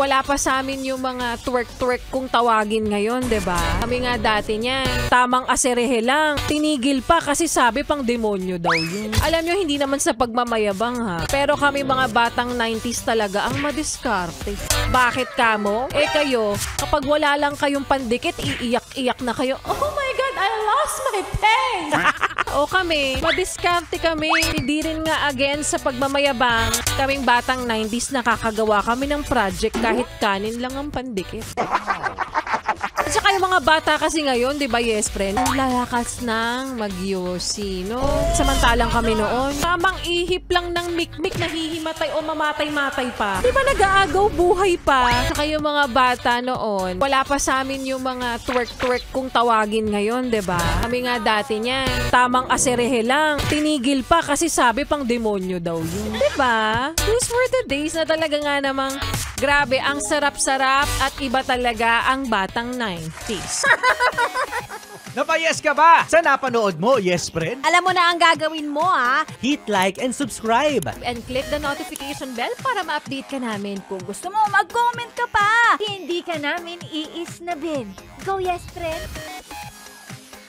Wala pa sa amin yung mga twerk-twerk kung tawagin ngayon, 'di ba? Kami nga dati niyan, tamang aserehe lang. Tinigil pa kasi sabi pang demonyo daw yun. Alam nyo, hindi naman sa pagmamayabang ha. Pero kami mga batang 90s talaga ang madiskarte. Bakit kamo? Eh kayo, kapag wala lang kayong pandikit, iiyak-iyak na kayo. Oh my God, I lost my pen! O kami, madiskarte kami. Hindi rin nga again sa pagmamayabang. Kaming batang 90s nakakagawa kami ng project kahit kanin lang ang pandikit. At saka yung mga bata kasi ngayon, di ba, yes, friend? Ang lalakas ng magyosi, no? Samantalang kami noon, tamang ihip lang ng mikmik, nahihimatay o mamatay-matay pa. Di ba nag-aagaw buhay pa? Saka yung mga bata noon, wala pa sa amin yung mga twerk-twerk kung tawagin ngayon, di ba? Kami nga dati niyan, tamang aserehe lang. Tinigil pa kasi sabi pang demonyo daw yun. Di ba? Those were the days na talaga nga namang grabe, ang sarap-sarap at iba talaga ang batang 90s. Napayes ka ba sa napanood mo, yes friend? Alam mo na ang gagawin mo, ha? Hit like and subscribe. And click the notification bell para ma-update ka namin. Kung gusto mo, mag-comment ka pa. Hindi ka namin iisnabin. Go, yes, friend!